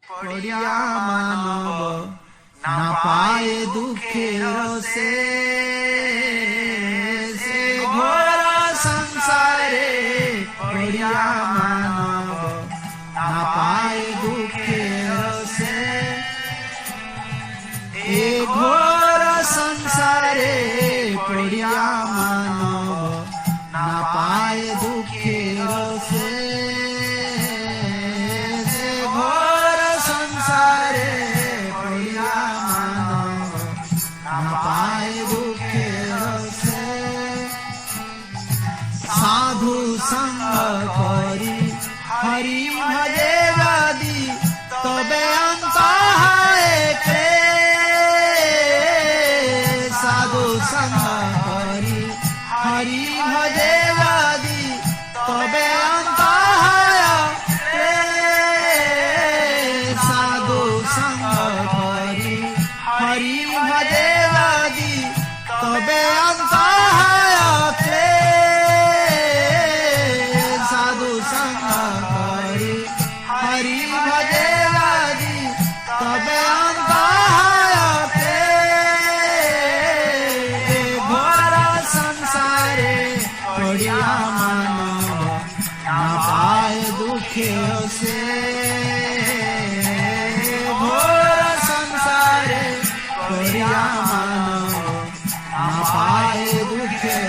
पड़िया मानव ना पाए दुखेर से घोर संसारे पड़िया मानव ना पाए दुखेर से ए घोर संसारे पड़िया मानव ना पाए दुखेर से साधु संग करी हरि भजे वादी तबे अंत है साधु संग करी हरि भजे वादी तबे अंत है साधु संग करी हरि भजे वादी तबे अंत हरि भजे वादी तबे अंत घोर संसारे पड़िया मानव ना पाए दुखे से घोर संसारे पड़िया मानव ना पाए दुखे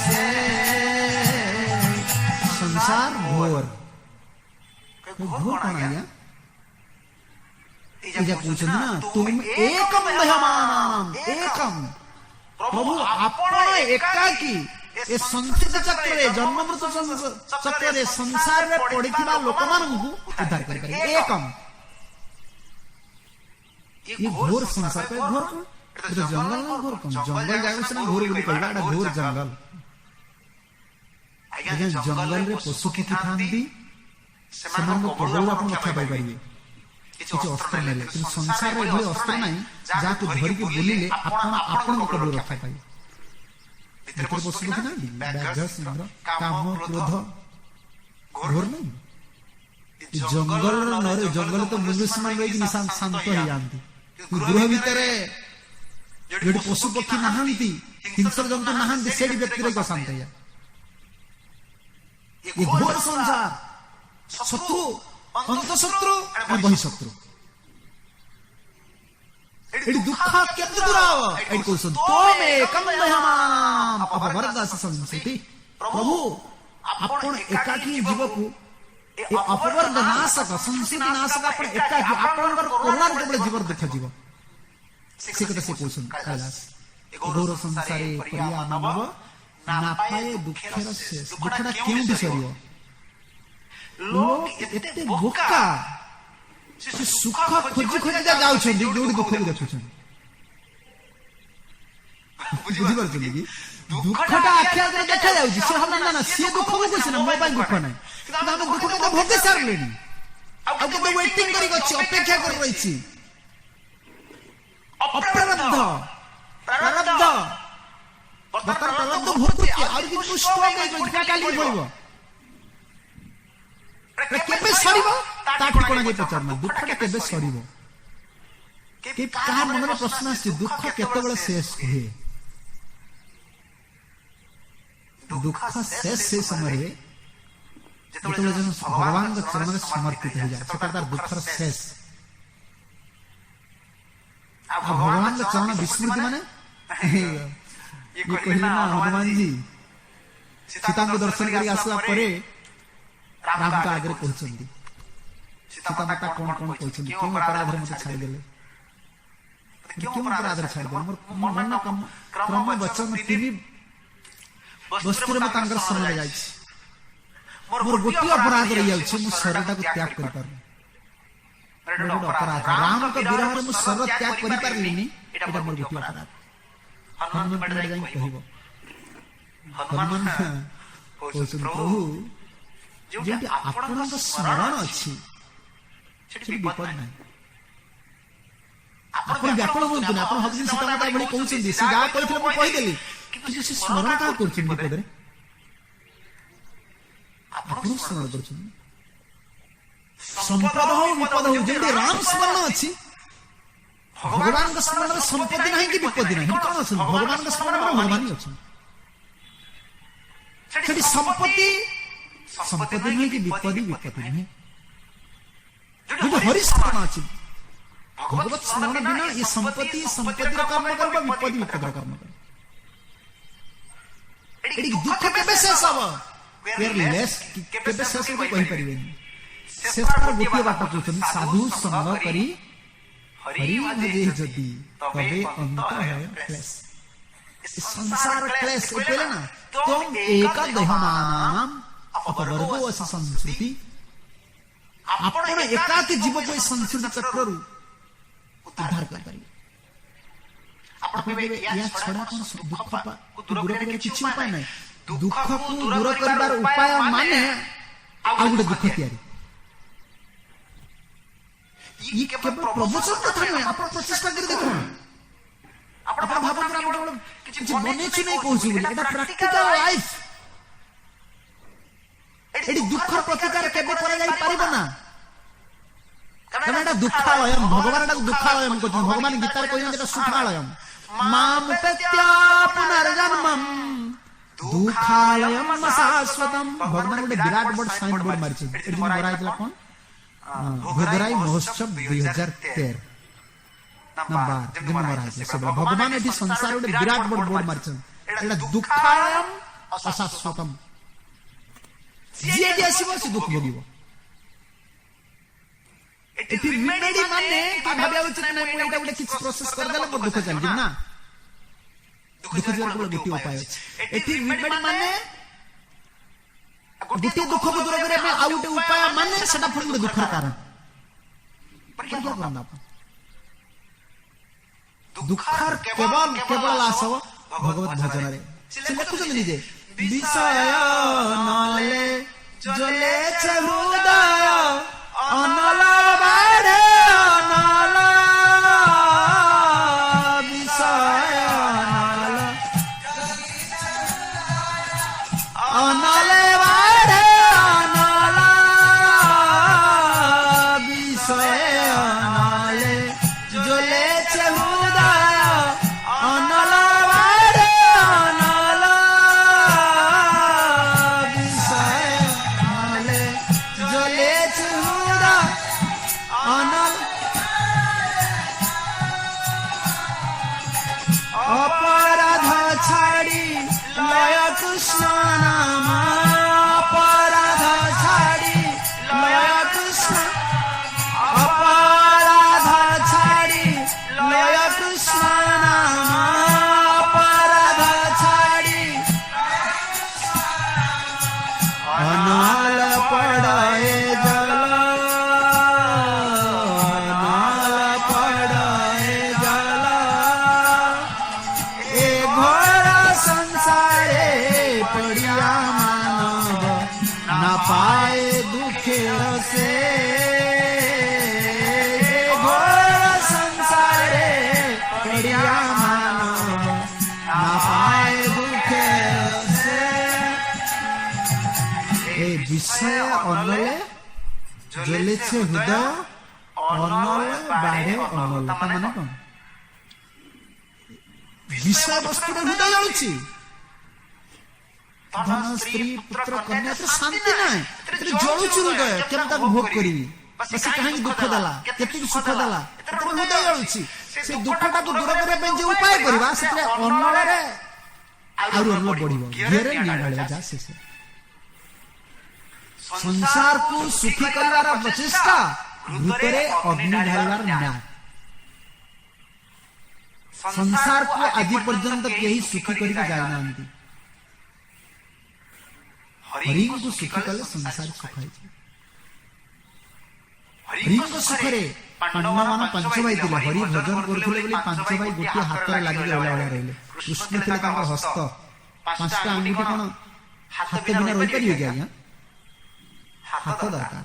से संसार घोर घोर कौन आया पूछे ना तुम एकम दह्यमानम एकम प्रभु आपण एकाकी ए संचित चक्र जन्म मृत्यु चक्र संसार में पड़िथिबा लोक माननकु उद्धार करि पारे एकम ये घोर संसार पे घोर कौन जंगल ना घोर कौन जंगल जाय से घोर बोली कहला एटा घोर जंगल आज्ञा जंगल रे पशु की थांदी सेमान को प्रभु आपण रक्षा पाई परिबे किछ अस्त्र नेले किंतु संसार रे एभली अस्त्र नाही जाको धरि के बोलिले आपण को प्रभु रक्षा पाई भीतर पशु की ना व्याघ्र सिंह काम क्रोध घोर नहीं जंगल नरे जंगल तो मनुष्य मान रे निशान शांत हो जानती गृह भीतर जेडी पशु पक्षी नहांती हिंसक जंतु नहांती सेडी व्यक्ति रे शांत है ये घोर संसार शत्रु अंत शत्रु और बहि शत्रु एडी दुख केते दुराव एडी कोसन तोमे कमदह्यमानम अपवर्गस संसिति प्रभु आपण एकाकी जीवकु ए अपवर्ग नाशक संसिति नाशक आपण एकाकी आपणकर करुणा केवल जीवन दुख जीव से कते से कोसन कैलाश घोर संसारे परिया मानव ना पाए दुखेर शेष दुखटा केउंटी सरियो लोग एते भोका से सुख खोजी खोजी जाउछन जोडी दुख भी देखुछन बुझि परछन कि दुखटा आखे आगे देखा जाउछि से हम ना से दुख को कइसे ना मोबाइल दुख नै किंतु हम दुख के भोगे सारलेनी अब तो वेटिंग करी गछि अपेक्षा कर रही छी अप्रारब्ध प्रारब्ध बतर प्रारब्ध भोग के और कि पुष्ट के काली पड़िबो केबे सरीबो ता ठिकाना के पचारना दुखटा केबे सरीबो के का मन में प्रश्न आछि दुख केतेबेले शेष हुए दुख शेष से समय जेतेबेले जन भगवान के चरण में समर्पित हो जाए सेटा तार दुखर शेष आ भगवान के चरण विस्मृति माने ये कहना हनुमान जी सीता को दर्शन करी आसला परे राम का आगे पहुंचंदी सीता माता कौन कौन कहछन क्यों अपराध रे मते छाड़ देले क्यों अपराध रे छाड़ देले मोर मन क्रम वचन तीनी वस्तु में तांकर समय जाय छी मोर गोटी अपराध रे जाय छी मु शरीरटा को त्याग कर पार मोर अपराध राम के विरह रे मु शरीर त्याग करि पारलिनी एटा मोर गोटी अपराध हनुमान पड़े जाई कहबो हनुमान कहछन प्रभु जेंति आपनक स्मरण अछि सेठी विपद नै आपण व्यापन होत नै आपण हकदिन सीता माता भली कहउछन से जा कहथिले मु कहि देली कि से स्मरण का करछन विपद रे आपण स्मरण करछन संपद हो विपद हो जमी राम स्मरण अच्छी भगवान स्मरण में संपत्ति नहीं कि विपत्ति नहीं कौन अच्छे भगवान स्मरण में भगवान ही अच्छे संपत्ति संपत्ति नहीं कि विपत्ति विपत्ति नहीं जो हरि स्मरण अच्छी भगवत स्मरण बिना ये संपत्ति संपत्ति कर्म कर विपत्ति विपद कर्म कर दुख केबे शेष हम केयरलेस केबे शेष को कहि परिबेनी शेष पर गोटे बात कहउछन साधु संग करी हरि भजे जदि तबे अंत है क्लेश संसार क्लेश पहले ना तुम एक देहमानाम अपवर्गो अस संस्कृति आपण एकाकी जीव को संस्कृति चक्ररु उद्धार कर परिबे आपण या छडा कोन दुख को दूर करबार किछि उपाय नै दुख को दूर करबार उपाय माने आ गुटे दुख तयारी ई केवल प्रवचन कथा नै आपण प्रचेष्टा कर देखो आपण भाबन हम केवल किछि बने छि नै कहू छि एटा प्रैक्टिकल लाइफ एडी दुख प्रतिकार केबे करा जाई परिबो ना कारण एटा दुखालयम भगवान एटा दुखालयम कहछन भगवान गीतार कहछन एटा सुखालयम माम तत्या पुनर्जन्मम दुखालयम शाश्वतम भगवान गोटे विराट बड़ साइन बोर्ड मारिछ एठी मरा आइतला कोन भोगराई महोत्सव 2013 नंबर दिन मरा आइतला सब भगवान एठी संसार गोटे विराट बड़ बोर्ड मारिछ एटा दुखालयम अशाश्वतम जे जेसिबो से दुख भोगिबो एठी रिमेडी माने कि भाबिया उचित नै मु एटा गोटे किछ प्रोसेस कर देला पर दुख चल ना दुख जर को गोटी उपाय अछि एठी रिमेडी माने गोटी दुख को दूर करे में आ गोटे उपाय माने सेटा फुल गोटे दुखर कारण पर क्या करना अपन दुखर केवल आसव भगवत भजन रे से लिखु जनी जे विषय नले जले छ हृदय अनल बाड़े अनल विषय अनल बाड़े अनल विषय अनल जले छ हृदय अनल बाड़े अनल विषय अनल जले छ अपराध छाड़ी लय कृष्ण नाम अपराध छाड़ी लय कृष्ण अपराध छाड़ी लय कृष्ण नाम अपराध छाड़ी अनल पड़े जल पाए दुखेर से घोर संसारे पड़िया मानव ना पाए दुखेर से ए विषय अनले जले छे हृदय अनल बाड़े अनल माने कोन विषय वस्तु हृदय जळुछि धन स्त्री पुत्र कन्या तो शांति नाही तेरे जळुछि हृदय केम तक भोग करिवि बस कहीं दुख दला केति सुख दला तेरे हृदय जळुछि से दुखटा को दूर करे पे जे उपाय करबा सेते अनल रे आउर अनल बढ़िबो घेरे निडाले जा से संसार को सुखी करवार प्रचेष्टा भीतरे अग्नि ढालवार ना संसार को आज पर्यंत केही सुखी करी जायनांती हरि को सुखी कले संसार सुखाई हरि को सुखरे पांडव मान पांच भाई थिले हरि भजन करथुले बोली पांच भाई गोटे हाथ रे लागि रहला रहले कृष्ण थिले तांकर हस्त पांचटा अंगुठी कोन हाथ बिना रहि परियो कि आज्ञा हाथ दरकार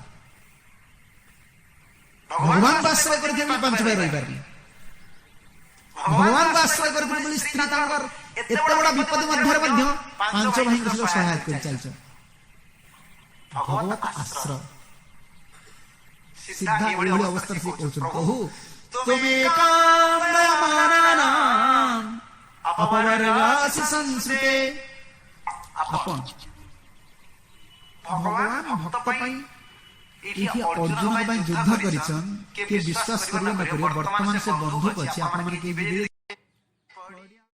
भगवान आश्रय करथि पांच भाई रहि परले भगवान आश्रय करथि बोली स्त्री तांकर एते बडा विपद मध्य पांच भाई को सहायता कर चलछ भगवत आश्रय ସିଧା ଏଭଳି ଅବସ୍ଥାରେ ସେ କହୁଛନ୍ତି, ପ୍ରଭୁ ତୁମେ କାମୟମାନାନାଂ ଅପବର୍ଗାସି ସଂସ୍କୃତେ। ଆପଣ ଭଗବାନ ଭକ୍ତ ପାଇଁ ଏଠି ଅର୍ଜୁନ ପାଇଁ ଯୁଦ୍ଧ କରିଛନ୍। କିଏ ବିଶ୍ୱାସ କରିବେ ନ କରିବେ, ବର୍ତ୍ତମାନ ସେ ବନ୍ଧୁକ ଅଛି। ଆପଣମାନେ କିଏ